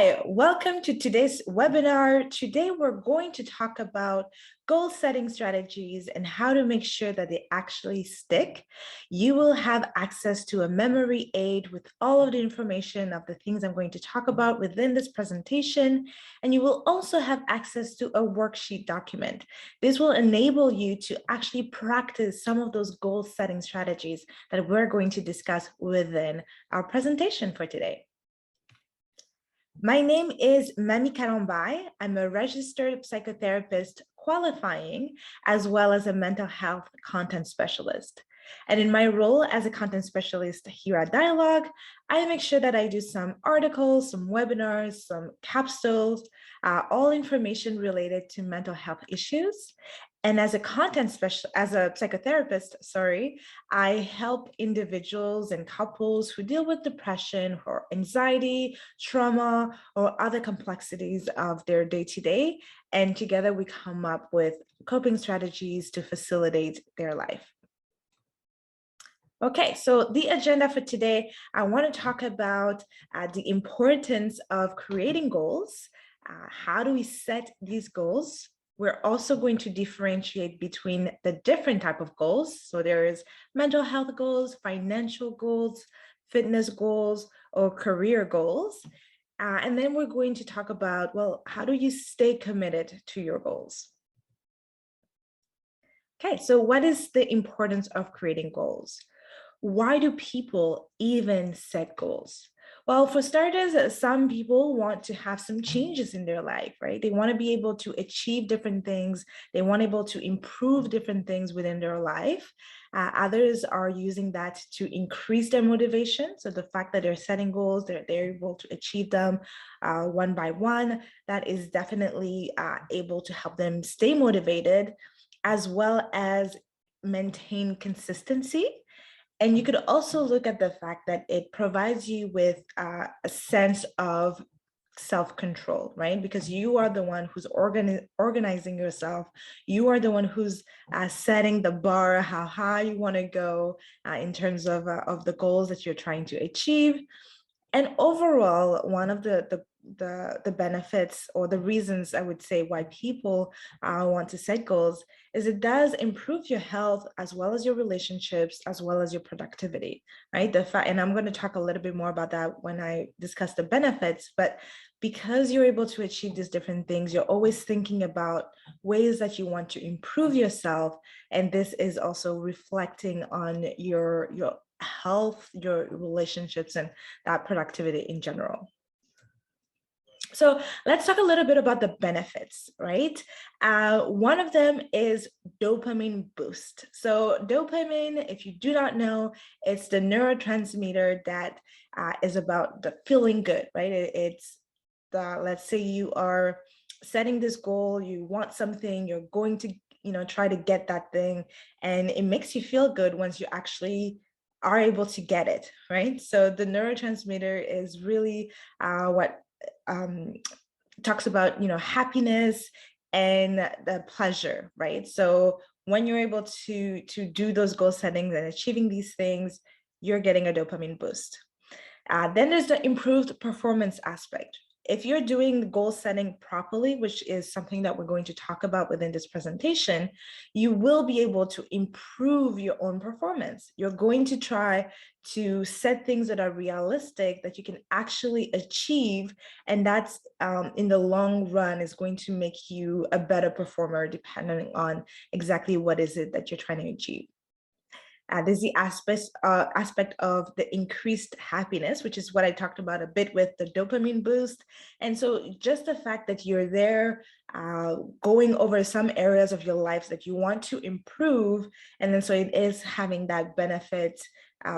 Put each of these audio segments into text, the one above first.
Hi, welcome to today's webinar. Today, we're going to talk about goal setting strategies and how to make sure that they actually stick. You will have access to a memory aid with all of the information of the things I'm going to talk about within this presentation. And you will also have access to a worksheet document. This will enable you to actually practice some of those goal setting strategies that we're going to discuss within our presentation for today. My name is Mami Karambai. I'm a registered psychotherapist qualifying, as well as a mental health content specialist. And in my role as a content specialist here at Dialogue, I make sure that I do some articles, some webinars, some capsules, all information related to mental health issues. And as a psychotherapist, I help individuals and couples who deal with depression or anxiety, trauma, or other complexities of their day-to-day. And together we come up with coping strategies to facilitate their life. Okay, so the agenda for today, I want to talk about the importance of creating goals. How do we set these goals? We're also going to differentiate between the different type of goals. So there is mental health goals, financial goals, fitness goals, or career goals. And then we're going to talk about, well, how do you stay committed to your goals? Okay, so what is the importance of creating goals? Why do people even set goals? Well, for starters, some people want to have some changes in their life, right? They want to be able to achieve different things. They want to be able to improve different things within their life. Others are using that to increase their motivation. So the fact that they're setting goals, they're able to achieve them one by one, that is definitely able to help them stay motivated, as well as maintain consistency. And you could also look at the fact that it provides you with a sense of self-control, right? Because you are the one who's organizing yourself. You are the one who's setting the bar, how high you want to go in terms of the goals that you're trying to achieve. And overall, one of the benefits or the reasons I would say why people want to set goals is it does improve your health as well as your relationships as well as your productivity, right? And I'm going to talk a little bit more about that when I discuss the benefits, but because you're able to achieve these different things, you're always thinking about ways that you want to improve yourself. And this is also reflecting on your health, your relationships, and that productivity in general. So let's talk a little bit about the benefits, right? One of them is dopamine boost. So dopamine, if you do not know, it's the neurotransmitter that is about the feeling good, right? It's let's say you are setting this goal, you want something, you're going to, try to get that thing, and it makes you feel good once you actually are able to get it, right? So the neurotransmitter is really what talks about, happiness and the pleasure, right? So when you're able to do those goal settings and achieving these things, you're getting a dopamine boost. Then there's the improved performance aspect. If you're doing goal setting properly, which is something that we're going to talk about within this presentation, you will be able to improve your own performance. You're going to try to set things that are realistic that you can actually achieve. And that's in the long run is going to make you a better performer depending on exactly what is it that you're trying to achieve. There's the aspect of the increased happiness, which is what I talked about a bit with the dopamine boost. And so just the fact that you're there going over some areas of your life that you want to improve, and then so it is having that benefit,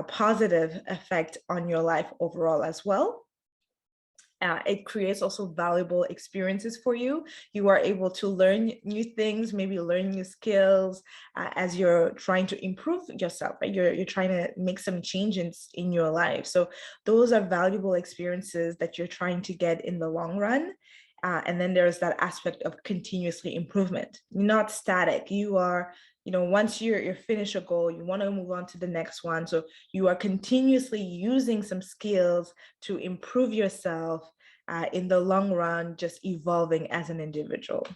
positive effect on your life overall as well. It creates also valuable experiences for you. You are able to learn new things, maybe learn new skills as you're trying to improve yourself, right? You're trying to make some changes in your life. So those are valuable experiences that you're trying to get in the long run. And then there's that aspect of continuously improvement. You're not static. You are, once you're finished a goal, you want to move on to the next one. So you are continuously using some skills to improve yourself in the long run, just evolving as an individual.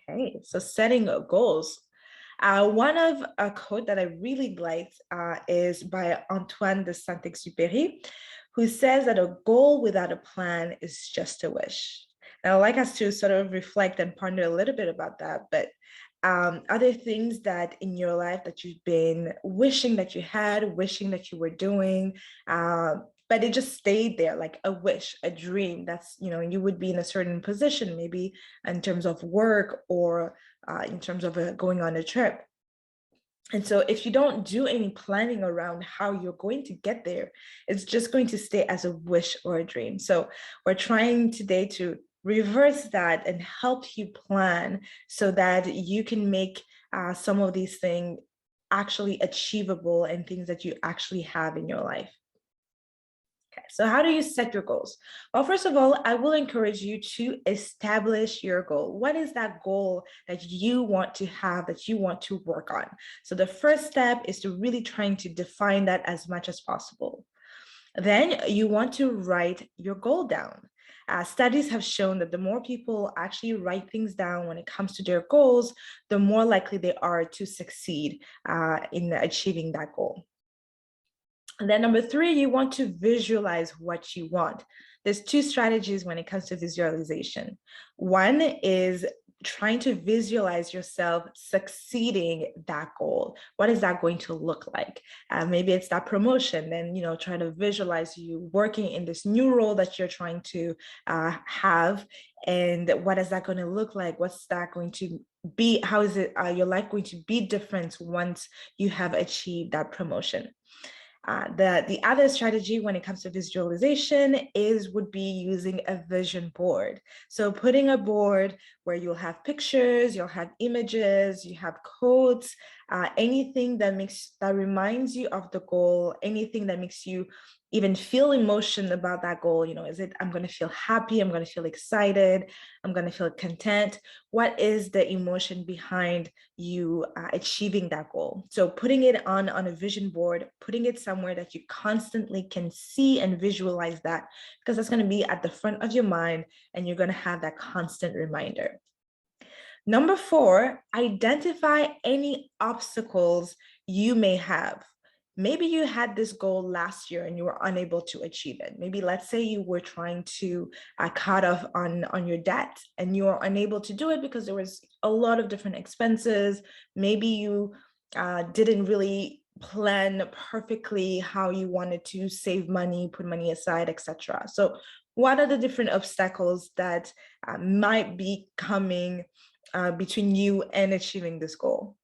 Okay, so setting goals. One of a quote that I really liked is by Antoine de Saint-Exupéry, who says that a goal without a plan is just a wish. And I'd like us to sort of reflect and ponder a little bit about that, but are there things that in your life that you've been wishing that you had, wishing that you were doing, but it just stayed there, like a wish, a dream? That's, you would be in a certain position, maybe in terms of work or in terms of going on a trip. And so if you don't do any planning around how you're going to get there, it's just going to stay as a wish or a dream. So we're trying today to reverse that and help you plan so that you can make some of these things actually achievable and things that you actually have in your life. Okay, so how do you set your goals? Well, first of all, I will encourage you to establish your goal. What is that goal that you want to have, that you want to work on? So the first step is to really trying to define that as much as possible. Then you want to write your goal down. Studies have shown that the more people actually write things down when it comes to their goals, the more likely they are to succeed in achieving that goal. And then number three, you want to visualize what you want. There's two strategies when it comes to visualization. One is trying to visualize yourself succeeding that goal. What is that going to look like? Maybe it's that promotion. Then, try to visualize you working in this new role that you're trying to have. And what is that going to look like? What's that going to be? How is it your life going to be different once you have achieved that promotion? The other strategy when it comes to visualization would be using a vision board. So putting a board where you'll have pictures, you'll have images, you have quotes, anything that reminds you of the goal, anything that makes you even feel emotion about that goal. Is it, I'm going to feel happy, I'm going to feel excited, I'm going to feel content? What is the emotion behind you achieving that goal? So putting it on a vision board, putting it somewhere that you constantly can see and visualize that, because that's going to be at the front of your mind and you're going to have that constant reminder. Number four, identify any obstacles you may have. Maybe you had this goal last year and you were unable to achieve it. Maybe let's say you were trying to cut off on your debt and you were unable to do it because there was a lot of different expenses. Maybe you didn't really plan perfectly how you wanted to save money, put money aside, etc. So what are the different obstacles that might be coming between you and achieving this goal?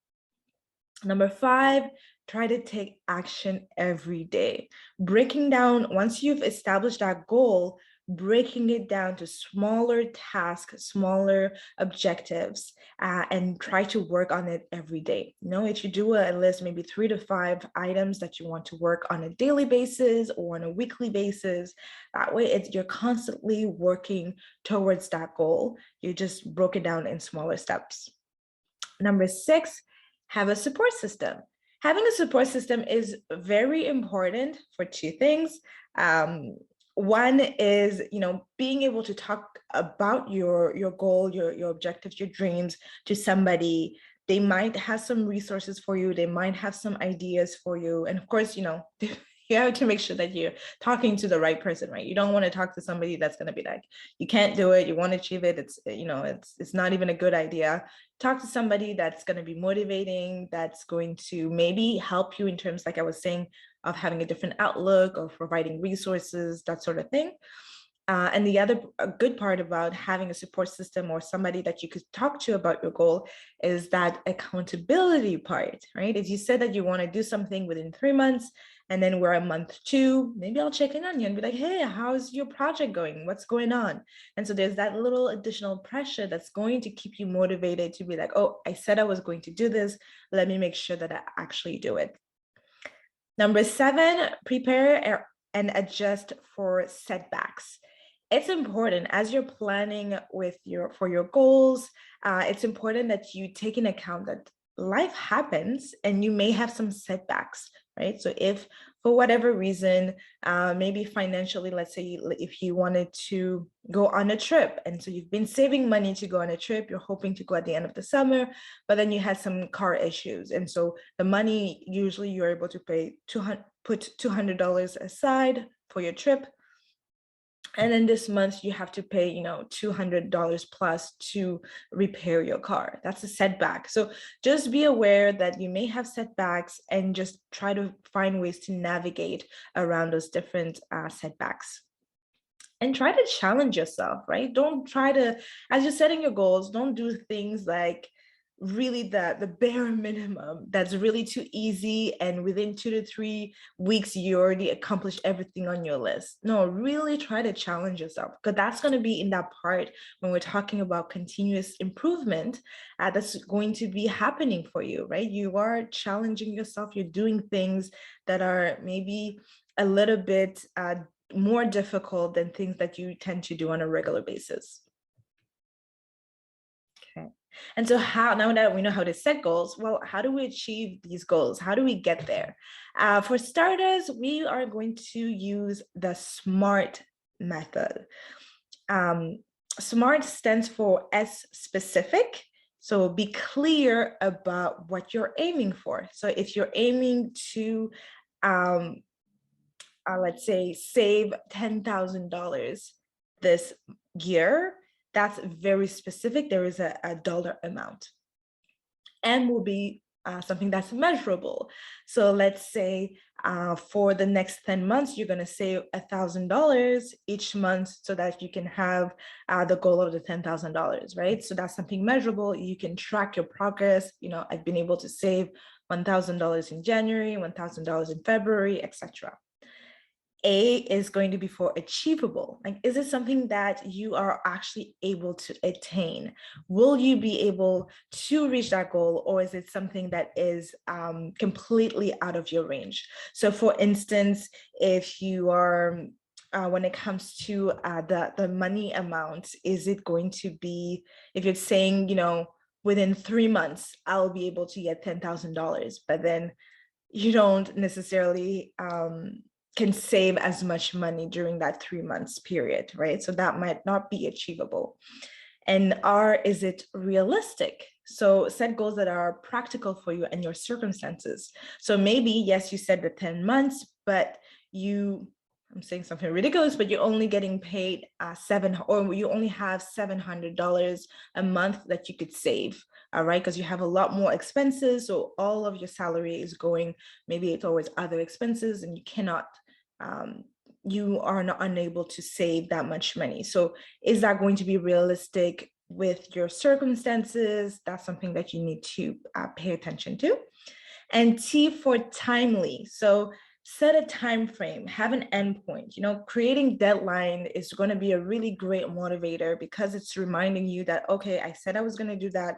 Number five, try to take action every day. Breaking down, once you've established that goal, breaking it down to smaller tasks, smaller objectives, and try to work on it every day. If you do a list, maybe 3 to 5 items that you want to work on a daily basis or on a weekly basis, that way you're constantly working towards that goal. You just broke it down in smaller steps. Number six, have a support system. Having a support system is very important for two things. One is, being able to talk about your goal, your objectives, your dreams to somebody. They might have some resources for you. They might have some ideas for you. And of course, you have to make sure that you're talking to the right person, right? You don't want to talk to somebody that's going to be like, you can't do it, you won't achieve it, it's not even a good idea. Talk to somebody that's going to be motivating, that's going to maybe help you in terms, like I was saying, of having a different outlook or providing resources, that sort of thing. And the other good part about having a support system or somebody that you could talk to about your goal is that accountability part, right? If you said that you want to do something within 3 months, and then we're at month 2, maybe I'll check in on you and be like, hey, how's your project going? What's going on? And so there's that little additional pressure that's going to keep you motivated to be like, oh, I said I was going to do this. Let me make sure that I actually do it. Number 7, prepare and adjust for setbacks. It's important as you're planning for your goals. It's important that you take into account that life happens and you may have some setbacks, right? So if for whatever reason, maybe financially, let's say if you wanted to go on a trip, and so you've been saving money to go on a trip, you're hoping to go at the end of the summer, but then you had some car issues. And so the money, usually you're able to put $200 aside for your trip. And then this month you have to pay, $200 plus to repair your car. That's a setback. So just be aware that you may have setbacks and just try to find ways to navigate around those different setbacks. And try to challenge yourself, right? Don't try to, as you're setting your goals, don't do things like really the bare minimum that's really too easy, and within 2 to 3 weeks you already accomplished everything on your list. No, really try to challenge yourself, because that's going to be in that part when we're talking about continuous improvement, that's going to be happening for you, right? You are challenging yourself, you're doing things that are maybe a little bit more difficult than things that you tend to do on a regular basis. Okay. And so now that we know how to set goals, well, how do we achieve these goals? How do we get there? For starters, we are going to use the SMART method. SMART stands for S, specific. So be clear about what you're aiming for. So if you're aiming to, let's say, save $10,000 this year, that's very specific. There is a dollar amount. And will be something that's measurable. So let's say for the next 10 months, you're going to save $1,000 each month so that you can have the goal of the $10,000, right? So that's something measurable. You can track your progress. I've been able to save $1,000 in January, $1,000 in February, etc. A is going to be for achievable. Like, is it something that you are actually able to attain? Will you be able to reach that goal, or is it something that is completely out of your range? So for instance, if you are, when it comes to the money amount, is it going to be, if it's saying, within 3 months, I'll be able to get $10,000, but then you don't necessarily can save as much money during that 3 months period, right? So that might not be achievable. And R, is it realistic? So set goals that are practical for you and your circumstances. So maybe, yes, you said the 10 months, but I'm saying something ridiculous, but you're only getting paid or you only have $700 a month that you could save. All right, because you have a lot more expenses. So all of your salary is going maybe towards other expenses, and you are not unable to save that much money. So is that going to be realistic with your circumstances? That's something that you need to pay attention to. And T for timely. So set a time frame, have an endpoint. Creating deadline is going to be a really great motivator, because it's reminding you that, okay, I said I was going to do that,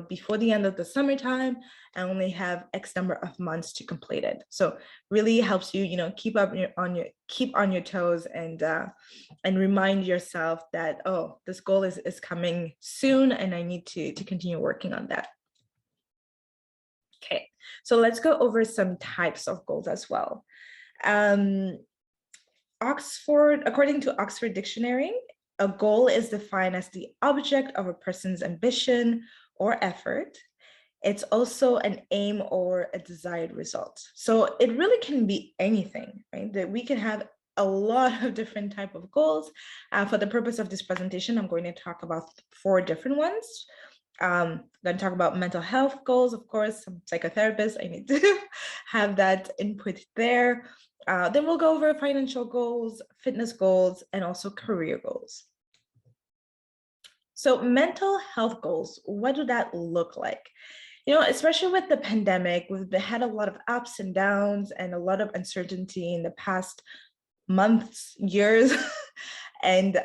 before the end of the summertime. I only have X number of months to complete it. So really helps you, keep on your toes, and remind yourself that, oh, this goal is coming soon, and I need to continue working on that. Okay, so let's go over some types of goals as well. According to Oxford Dictionary, a goal is defined as the object of a person's ambition or effort. It's also an aim or a desired result. So it really can be anything, right? That we can have a lot of different type of goals. For the purpose of this presentation, I'm going to talk about 4 different ones. I'm going to talk about mental health goals. Of course, I'm a psychotherapist, I need to have that input there. Then we'll go over financial goals, fitness goals, and also career goals. So mental health goals, what do that look like? Especially with the pandemic, we've had a lot of ups and downs and a lot of uncertainty in the past months, years. And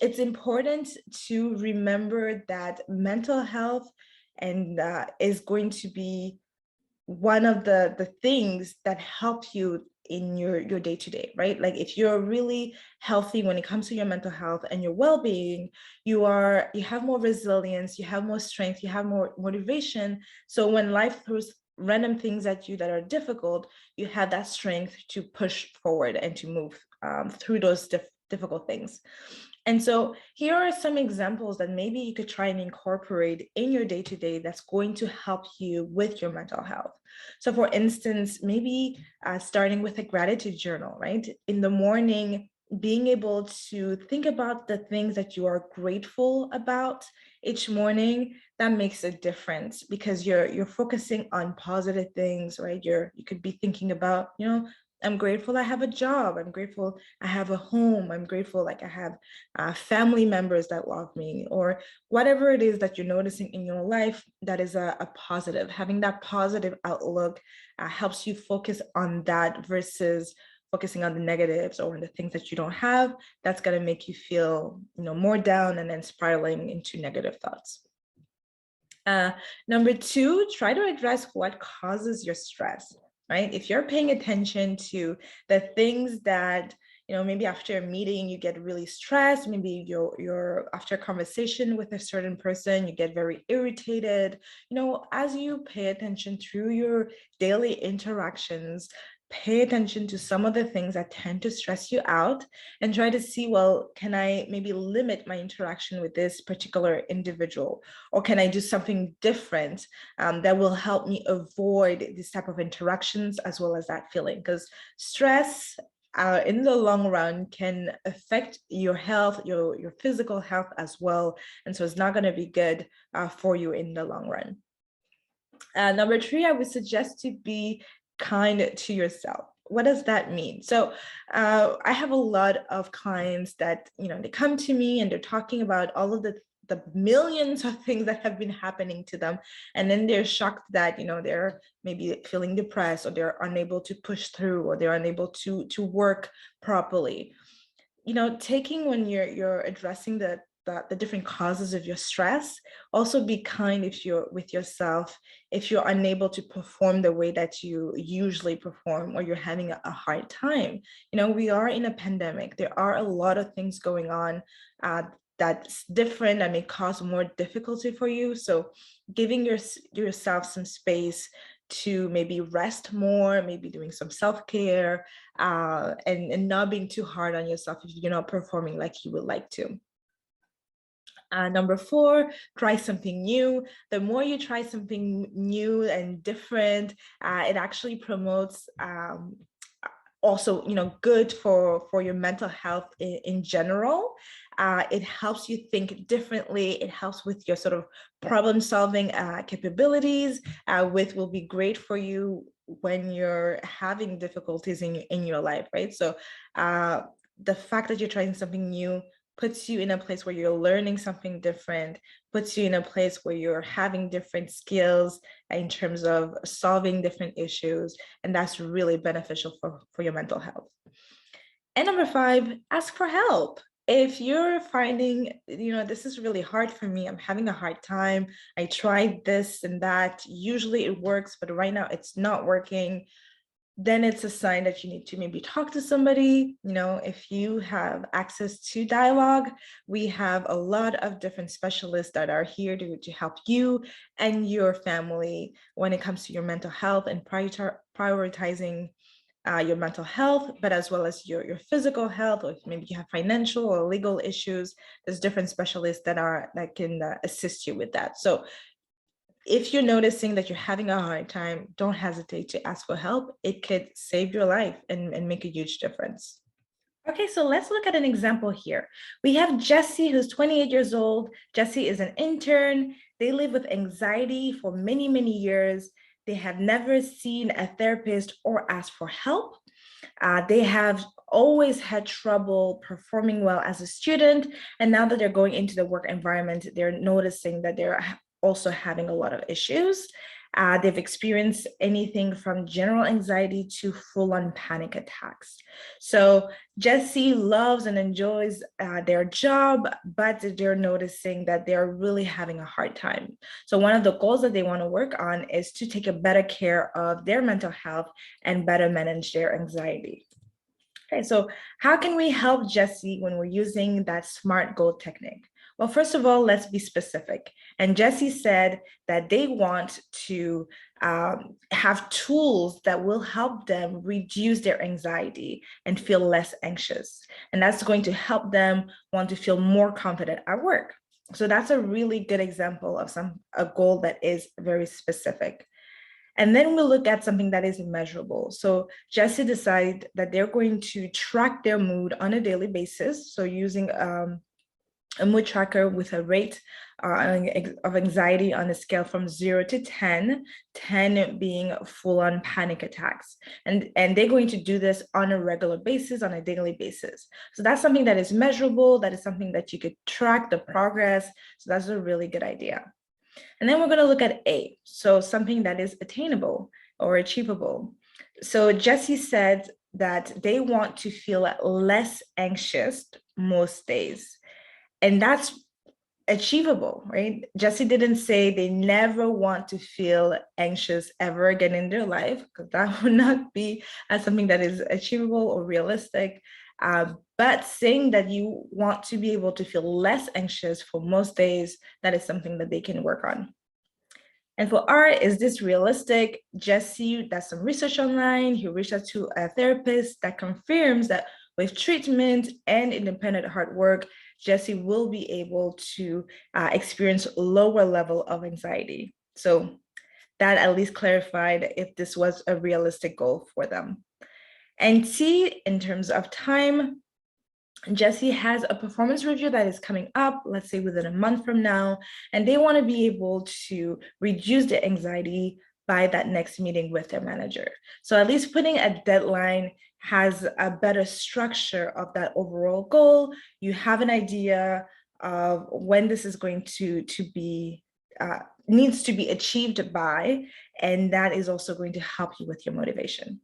it's important to remember that mental health is going to be one of the things that help you in your day-to-day, right? Like if you're really healthy when it comes to your mental health and your well-being, you have more resilience, you have more strength, you have more motivation. So when life throws random things at you that are difficult, you have that strength to push forward and to move through those difficult things. And so here are some examples that maybe you could try and incorporate in your day-to-day that's going to help you with your mental health. So for instance, maybe starting with a gratitude journal, right? In the morning, being able to think about the things that you are grateful about each morning, that makes a difference because you're focusing on positive things, right? You could be thinking about, I'm grateful I have a job. I'm grateful I have a home. I'm grateful like I have family members that love me, or whatever it is that you're noticing in your life that is a positive. Having that positive outlook helps you focus on that versus focusing on the negatives or the things that you don't have. That's going to make you feel, more down and then spiraling into negative thoughts. Number two, try to address what causes your stress, right? If you're paying attention to the things that, maybe after a meeting, you get really stressed, maybe you're after a conversation with a certain person, you get very irritated, as you pay attention through your daily interactions, pay attention to some of the things that tend to stress you out and try to see, well, can I maybe limit my interaction with this particular individual? Or can I do something different that will help me avoid this type of interactions as well as that feeling? Because stress in the long run can affect your health, your physical health as well. And so it's not going to be good for you in the long run. Number three, I would suggest to be kind to yourself. What does that mean? So I have a lot of clients that, they come to me and they're talking about all of the millions of things that have been happening to them. And then they're shocked that, they're maybe feeling depressed or they're unable to push through or they're unable to work properly. Taking when you're addressing the different causes of your stress, also be kind if you're with yourself, if you're unable to perform the way that you usually perform or you're having a hard time. We are in a pandemic. There are a lot of things going on that's different and may cause more difficulty for you. So giving yourself some space to maybe rest more, maybe doing some self-care, and not being too hard on yourself if you're not performing like you would like to. Number four, try something new. The more you try something new and different, it actually promotes also, good for your mental health in general. It helps you think differently. It helps with your sort of problem solving capabilities, which will be great for you when you're having difficulties in your life, right? So the fact that you're trying something new puts you in a place where you're learning something different, puts you in a place where you're having different skills in terms of solving different issues. And that's really beneficial for your mental health. And number five, ask for help. If you're finding, this is really hard for me, I'm having a hard time, I tried this and that, usually it works, but right now it's not working, then it's a sign that you need to maybe talk to somebody. If you have access to dialogue, we have a lot of different specialists that are here to help you and your family when it comes to your mental health and prioritizing your mental health, but as well as your physical health, or if maybe you have financial or legal issues, there's different specialists that can assist you with that. So if you're noticing that you're having a hard time, don't hesitate to ask for help. It could save your life and make a huge difference. Okay, so let's look at an example here. We have Jessie, who's 28 years old. Jessie is an intern. They live with anxiety for many, many years. They have never seen a therapist or asked for help. They have always had trouble performing well as a student. And now that they're going into the work environment, they're noticing that they're also having a lot of issues. They've experienced anything from general anxiety to full-on panic attacks. So Jessie loves and enjoys their job, but they're noticing that they're really having a hard time. So one of the goals that they want to work on is to take a better care of their mental health and better manage their anxiety. Okay, so how can we help Jessie when we're using that SMART goal technique? Well, first of all, let's be specific. And Jessie said that they want to have tools that will help them reduce their anxiety and feel less anxious. And that's going to help them want to feel more confident at work. So that's a really good example of a goal that is very specific. And then we'll look at something that is measurable. So Jessie decided that they're going to track their mood on a daily basis. So using a mood tracker with a rate of anxiety on a scale from 0 to 10, 10 being full-on panic attacks. And they're going to do this on a regular basis, on a daily basis. So that's something that is measurable. That is something that you could track the progress. So that's a really good idea. And then we're going to look at A, so something that is attainable or achievable. So Jessie said that they want to feel less anxious most days. And that's achievable, right? Jessie didn't say they never want to feel anxious ever again in their life, because that would not be something that is achievable or realistic. But saying that you want to be able to feel less anxious for most days, that is something that they can work on. And for R, is this realistic? Jessie does some research online. He reached out to a therapist that confirms that with treatment and independent hard work, Jessie will be able to experience lower level of anxiety. So that at least clarified if this was a realistic goal for them. And T, in terms of time, Jessie has a performance review that is coming up, let's say within a month from now, and they want to be able to reduce the anxiety by that next meeting with their manager. So at least putting a deadline has a better structure of that overall goal. You have an idea of when this is going to be, needs to be achieved by, and that is also going to help you with your motivation.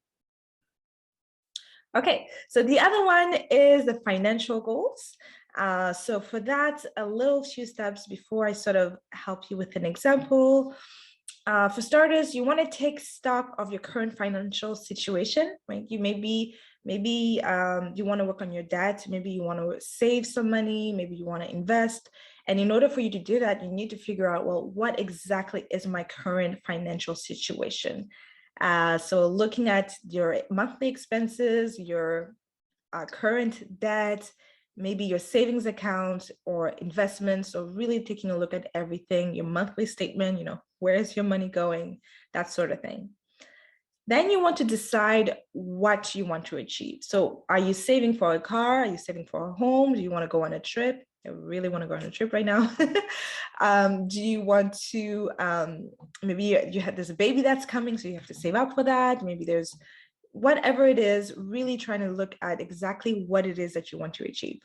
Okay, so the other one is the financial goals. So for that, a little few steps before I sort of help you with an example. For starters, you want to take stock of your current financial situation. Right? Maybe you want to work on your debt. Maybe you want to save some money. Maybe you want to invest. And in order for you to do that, you need to figure out, well, what exactly is my current financial situation? So looking at your monthly expenses, your current debt, maybe your savings account or investments, or really taking a look at everything, your monthly statement, where is your money going, that sort of thing. Then you want to decide what you want to achieve. So are you saving for a car? Are you saving for a home? Do you want to go on a trip? I really want to go on a trip right now. Do you want to, maybe there's a baby that's coming, so you have to save up for that. Maybe there's whatever it is, really trying to look at exactly what it is that you want to achieve.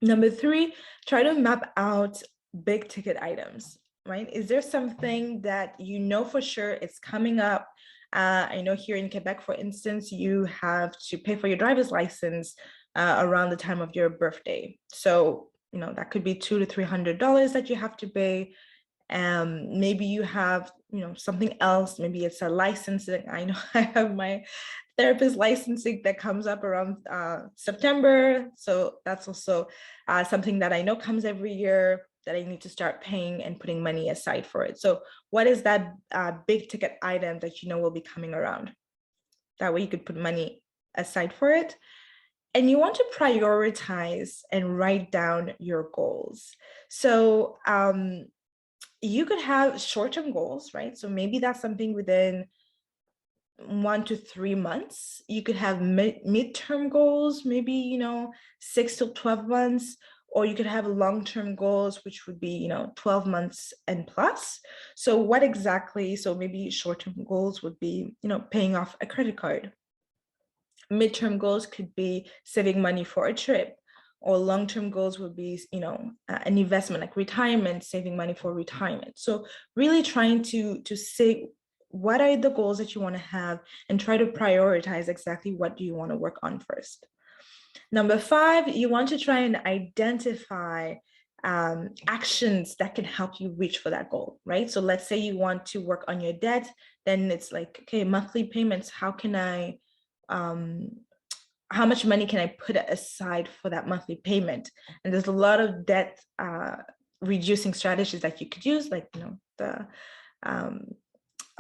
Number 3, try to map out big ticket items, right? Is there something that you know for sure it's coming up? I know here in Quebec, for instance, you have to pay for your driver's license around the time of your birthday. So, that could be $200 to $300 that you have to pay. Maybe you have, something else. Maybe it's a licensing. I know I have my therapist licensing that comes up around September. So that's also something that I know comes every year that I need to start paying and putting money aside for it. So what is that big ticket item that will be coming around? That way you could put money aside for it. And you want to prioritize and write down your goals. So you could have short-term goals, right? So maybe that's something within 1 to 3 months. You could have midterm goals, maybe 6 to 12 months, or you could have long-term goals, which would be 12 months and plus. So what exactly? So maybe short-term goals would be paying off a credit card. Midterm goals could be saving money for a trip, or long-term goals would be, an investment like retirement, saving money for retirement. So really trying to say what are the goals that you want to have and try to prioritize exactly what do you want to work on first. Number 5, you want to try and identify actions that can help you reach for that goal, right? So let's say you want to work on your debt, then it's like, okay, monthly payments, how much money can I put aside for that monthly payment? And there's a lot of debt reducing strategies that you could use, like, the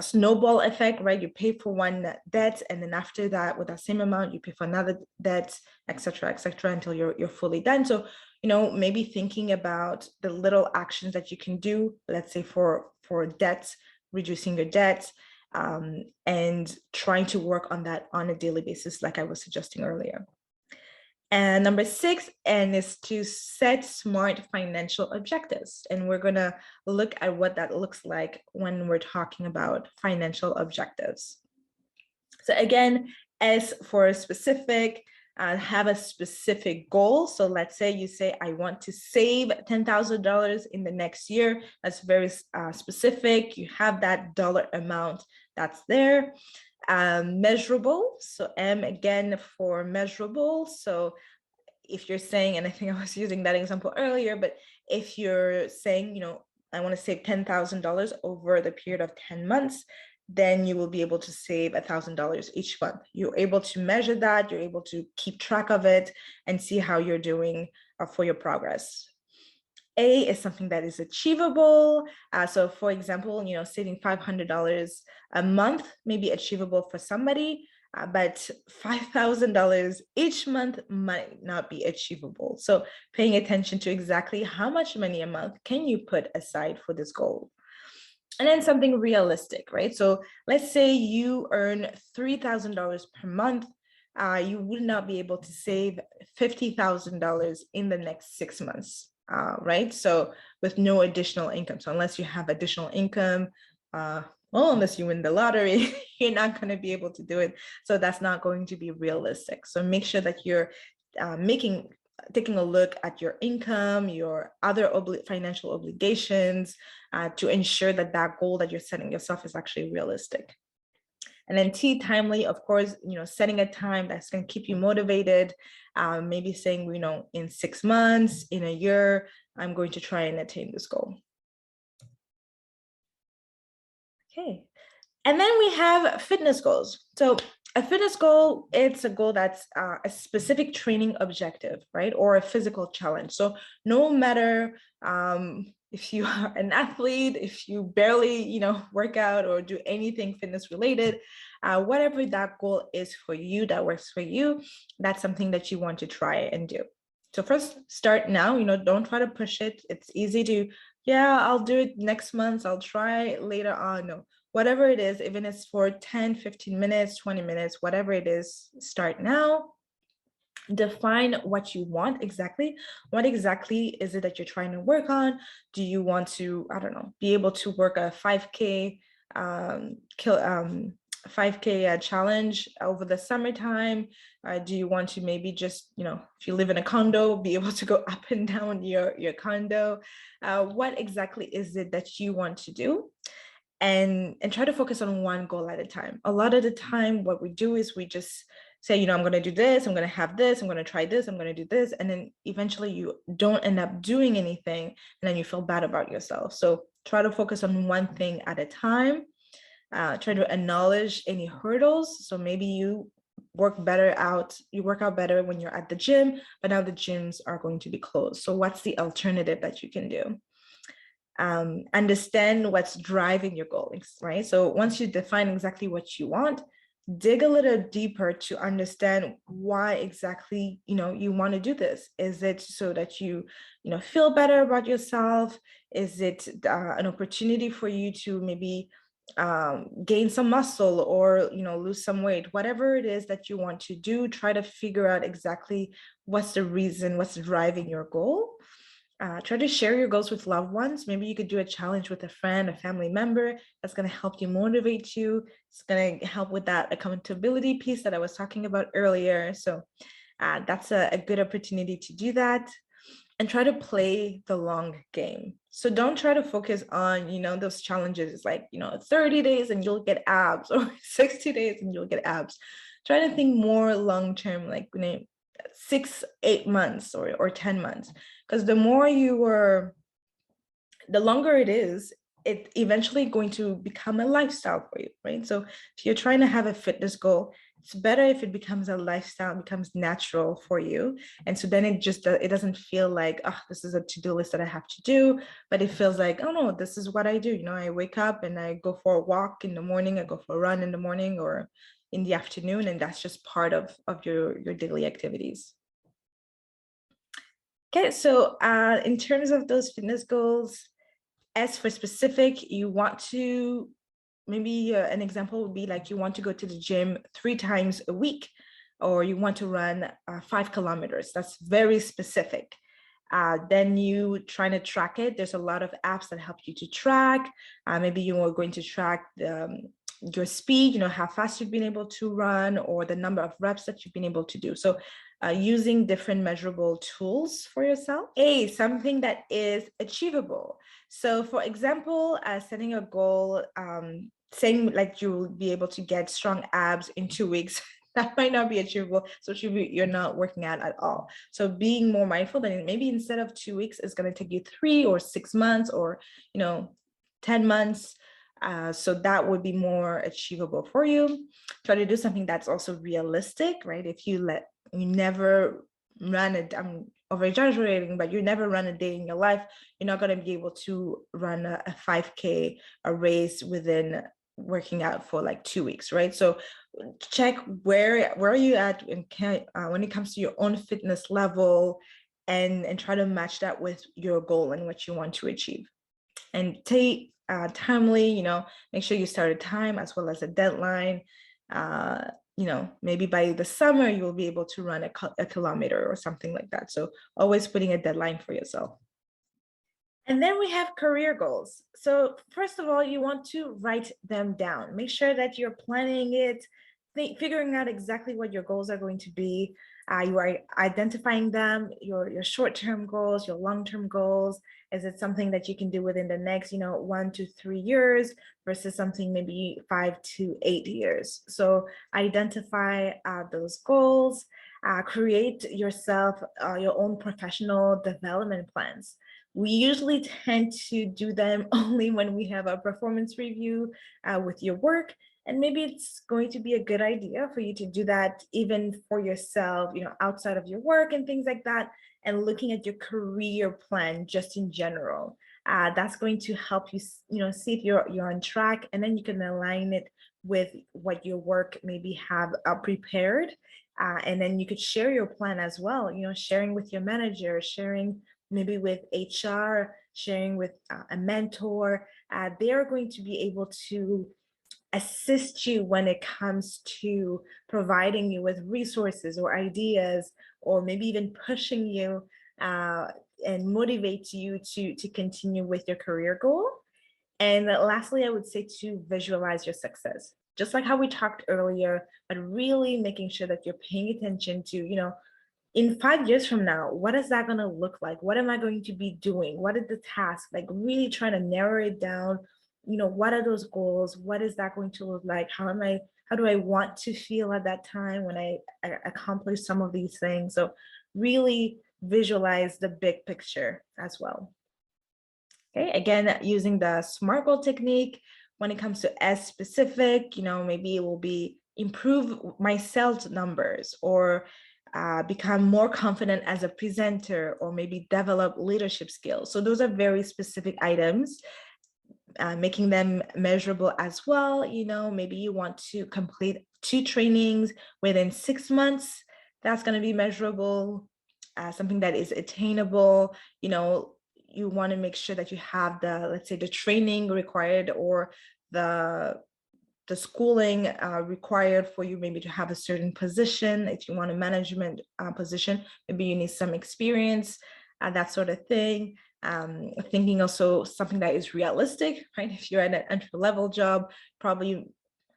snowball effect, right? You pay for one debt, and then after that, with that same amount, you pay for another debt, etc., until you're fully done. So, maybe thinking about the little actions that you can do, let's say for debts, reducing your debts, and trying to work on that on a daily basis, like I was suggesting earlier. And number 6, is to set smart financial objectives. And we're going to look at what that looks like when we're talking about financial objectives. So again, S for specific, have a specific goal. So let's say you say, I want to save $10,000 in the next year. That's very specific. You have that dollar amount that's there. Measurable. So M again for measurable. So if you're saying, and I think I was using that example earlier, but if you're saying, I want to save $10,000 over the period of 10 months, then you will be able to save $1,000 each month. You're able to measure that, you're able to keep track of it and see how you're doing for your progress. A is something that is achievable. So for example, saving $500 a month may be achievable for somebody, but $5,000 each month might not be achievable. So paying attention to exactly how much money a month can you put aside for this goal. And then something realistic, right? So let's say you earn $3,000 per month. You would not be able to save $50,000 in the next 6 months, right? So with no additional income. So unless you have additional income, unless you win the lottery, you're not going to be able to do it. So that's not going to be realistic. So make sure that you're taking a look at your income, your other financial obligations, to ensure that that goal that you're setting yourself is actually realistic. And then T, timely, of course, setting a time that's going to keep you motivated. Maybe saying, in 6 months, in a year, I'm going to try and attain this goal. Okay. And then we have fitness goals. So a fitness goal, it's a goal that's a specific training objective, right? Or a physical challenge. So no matter if you are an athlete, if you barely, work out or do anything fitness related, whatever that goal is for you, that works for you, that's something that you want to try and do. So first, start now, don't try to push it. It's easy to, I'll do it next month. I'll try later on. No, whatever it is, even if it's for 10, 15 minutes, 20 minutes, whatever it is, start now. Define what you want exactly. What exactly is it that you're trying to work on? Do you want to, be able to work a 5K 5K challenge over the summertime? Do you want to maybe just, if you live in a condo, be able to go up and down your condo? What exactly is it that you want to do? And try to focus on one goal at a time. A lot of the time, what we do is we just say, I'm going to do this, I'm going to have this, I'm going to try this, I'm going to do this. And then eventually you don't end up doing anything, and then you feel bad about yourself. So try to focus on one thing at a time. Try to acknowledge any hurdles. So maybe you work out better when you're at the gym, but now the gyms are going to be closed. So what's the alternative that you can do? Understand what's driving your goals, right? So once you define exactly what you want, dig a little deeper to understand why exactly, you want to do this. Is it so that you feel better about yourself? Is it an opportunity for you to maybe gain some muscle or, lose some weight? Whatever it is that you want to do, try to figure out exactly what's the reason, what's driving your goal. Try to share your goals with loved ones. Maybe you could do a challenge with a friend, a family member. That's going to help you motivate you. It's going to help with that accountability piece that I was talking about earlier. So That's a good opportunity to do that, and try to play the long game. So don't try to focus on, those challenges like, 30 days and you'll get abs, or 60 days and you'll get abs. Try to think more long term, like 6, 8 months, or 10 months. Because the longer it is, it eventually going to become a lifestyle for you, right? So if you're trying to have a fitness goal, it's better if it becomes a lifestyle, becomes natural for you. And so then it doesn't feel like, oh, this is a to-do list that I have to do, but it feels like, oh no, this is what I do. I wake up and I go for a walk in the morning, I go for a run in the morning or in the afternoon, and that's just part of your daily activities. Okay, so in terms of those fitness goals, as for specific, you want to, maybe an example would be like you want to go to the gym 3 times a week, or you want to run 5 kilometers. That's very specific. Then you trying to track it. There's a lot of apps that help you to track. Maybe you are going to track your speed, how fast you've been able to run, or the number of reps that you've been able to do. So using different measurable tools for yourself. Something that is achievable. So for example, setting a goal, saying like you'll be able to get strong abs in 2 weeks, that might not be achievable, especially if you're not working out at all. So being more mindful that maybe instead of 2 weeks, it's going to take you 3 or 6 months, or 10 months. So that would be more achievable for you. Try to do something that's also realistic, right? If you never run it, I'm over exaggerating, but you never run a day in your life, you're not going to be able to run a 5K, a race within working out for like 2 weeks, right? So check where are you at when it comes to your own fitness level, and try to match that with your goal and what you want to achieve. And take timely, make sure you start a time as well as a deadline. Maybe by the summer you will be able to run a kilometer or something like that. So always putting a deadline for yourself. And then we have career goals. So first of all, you want to write them down. Make sure that you're planning it, figuring out exactly what your goals are going to be. You are identifying them, your short-term goals, your long-term goals. Is it something that you can do within the next, 1 to 3 years versus something maybe 5 to 8 years? So identify those goals, create yourself your own professional development plans. We usually tend to do them only when we have a performance review with your work. And maybe it's going to be a good idea for you to do that even for yourself, outside of your work and things like that, and looking at your career plan just in general. That's going to help you, see if you're on track, and then you can align it with what your work maybe have prepared. And then you could share your plan as well, sharing with your manager, sharing maybe with HR, sharing with a mentor. They're going to be able to assist you when it comes to providing you with resources or ideas, or maybe even pushing you and motivate you to continue with your career goal. And lastly, I would say to visualize your success. Just like how we talked earlier, but really making sure that you're paying attention to, in 5 years from now, what is that going to look like? What am I going to be doing? What is the task? Like really trying to narrow it down. What are those goals? What is that going to look like? How do I want to feel at that time when I accomplish some of these things? So really visualize the big picture as well. Okay, again, using the SMART goal technique. When it comes to S specific, maybe it will be improve my sales numbers, or become more confident as a presenter, or maybe develop leadership skills. So those are very specific items, making them measurable as well. Maybe you want to complete 2 trainings within 6 months. That's going to be measurable, something that is attainable. You want to make sure that you have let's say the training required, or the schooling required for you maybe to have a certain position. If you want a management position, maybe you need some experience, that sort of thing. Thinking also something that is realistic, right? If you're at an entry-level job, probably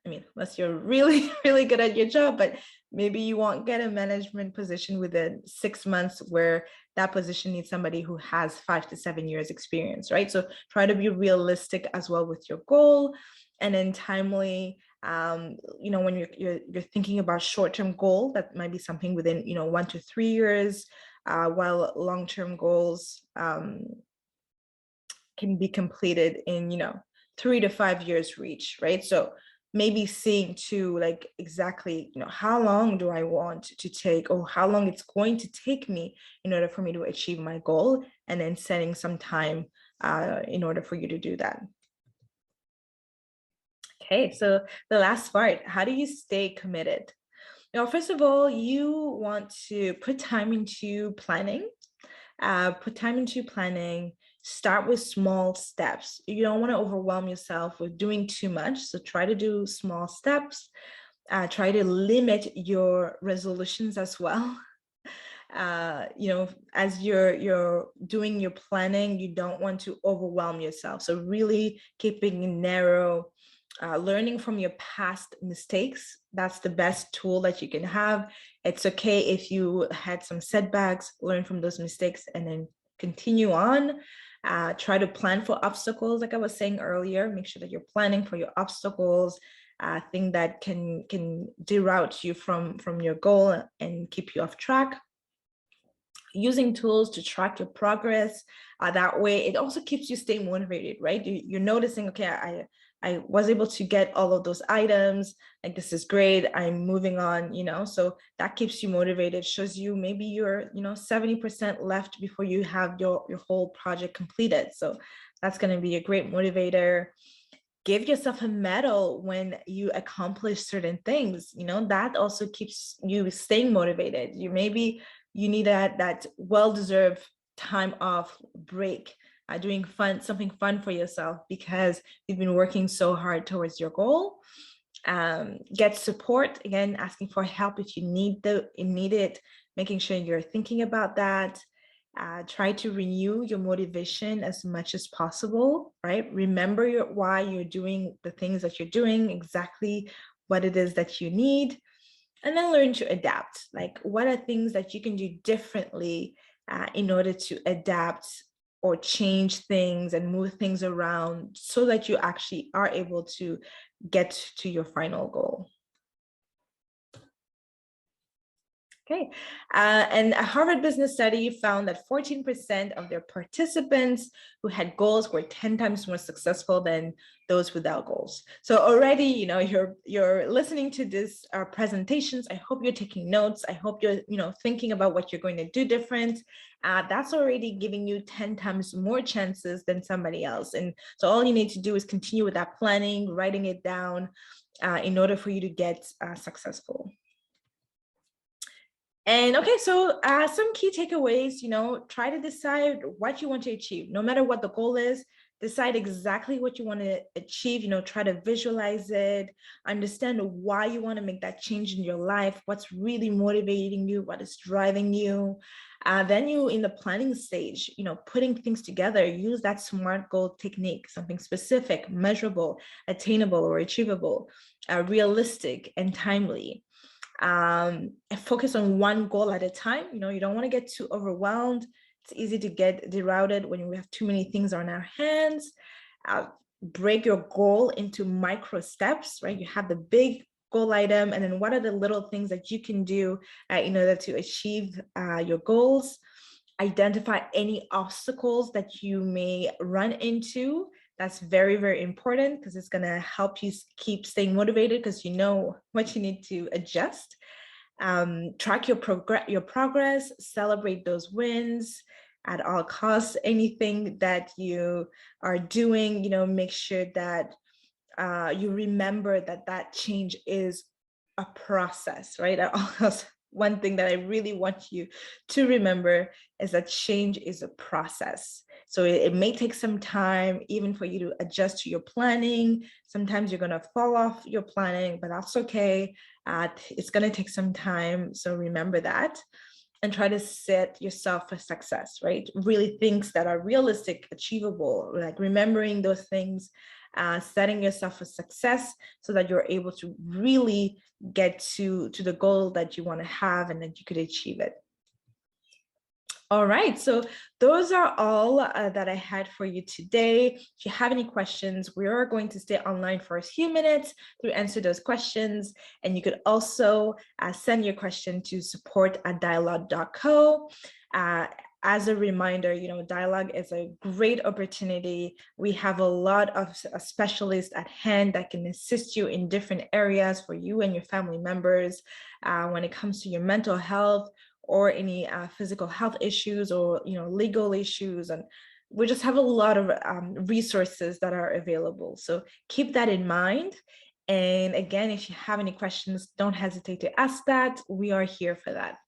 I mean, unless you're really, really good at your job, but maybe you won't get a management position within 6 months where that position needs somebody who has 5 to 7 years experience, right? So try to be realistic as well with your goal, and then timely. When you're thinking about short-term goal, that might be something within 1 to 3 years, while long-term goals can be completed in 3 to 5 years reach, right? So maybe seeing to like exactly how long do I want to take, or how long it's going to take me in order for me to achieve my goal, and then setting some time in order for you to do that. Okay, so the last part, how do you stay committed? Now, first of all, you want to put time into planning. Start with small steps. You don't want to overwhelm yourself with doing too much. So try to do small steps. Try to limit your resolutions as well. As you're doing your planning, you don't want to overwhelm yourself. So really keeping it narrow, learning from your past mistakes. That's the best tool that you can have. It's okay if you had some setbacks, learn from those mistakes and then continue on. Try to plan for obstacles, like I was saying earlier. Make sure that you're planning for your obstacles, thing that can deroute you from your goal and keep you off track. Using tools to track your progress. That way, it also keeps you staying motivated, right? You're noticing, okay, I was able to get all of those items, like this is great, I'm moving on, so that keeps you motivated, shows you maybe you're 70% left before you have your whole project completed. So that's going to be a great motivator. Give yourself a medal when you accomplish certain things, that also keeps you staying motivated. You need that well-deserved time off, break, doing something fun for yourself because you've been working so hard towards your goal. Get support, again, asking for help if you need it, making sure you're thinking about that. Try to renew your motivation as much as possible, right? Remember why you're doing the things that you're doing, exactly what it is that you need. And then learn to adapt. Like, what are things that you can do differently in order to adapt or change things and move things around so that you actually are able to get to your final goal. Okay, and a Harvard Business study found that 14% of their participants who had goals were 10 times more successful than those without goals. So already, you're listening to this presentations. I hope you're taking notes. I hope you're, thinking about what you're going to do different. That's already giving you 10 times more chances than somebody else. And so all you need to do is continue with that planning, writing it down in order for you to get successful. And okay, so some key takeaways, try to decide what you want to achieve, no matter what the goal is. Decide exactly what you want to achieve, try to visualize it, understand why you want to make that change in your life, what's really motivating you, what is driving you. Then you, in the planning stage, putting things together, use that SMART goal technique, something specific, measurable, attainable or achievable, realistic and timely. Focus on one goal at a time. You don't want to get too overwhelmed. It's easy to get derouted when we have too many things on our hands. Break your goal into micro steps, right? You have the big goal item, and then what are the little things that you can do in order to achieve your goals. Identify any obstacles that you may run into. That's very, very important because it's going to help you keep staying motivated because you know what you need to adjust. Track your progress, celebrate those wins at all costs. Anything that you are doing, make sure that you remember that change is a process, right? One thing that I really want you to remember is that change is a process. So it may take some time even for you to adjust to your planning. Sometimes you're going to fall off your planning, but that's okay. It's going to take some time. So remember that and try to set yourself for success, right? Really things that are realistic, achievable, like remembering those things setting yourself for success so that you're able to really get to the goal that you want to have and that you could achieve it. All right, so those are all that I had for you today. If you have any questions, we are going to stay online for a few minutes to answer those questions. And you could also send your question to support@dialogue.co. As a reminder, Dialogue is a great opportunity. We have a lot of specialists at hand that can assist you in different areas for you and your family members when it comes to your mental health, or any physical health issues, or legal issues. And we just have a lot of resources that are available. So keep that in mind. And again, if you have any questions, don't hesitate to ask that. We are here for that.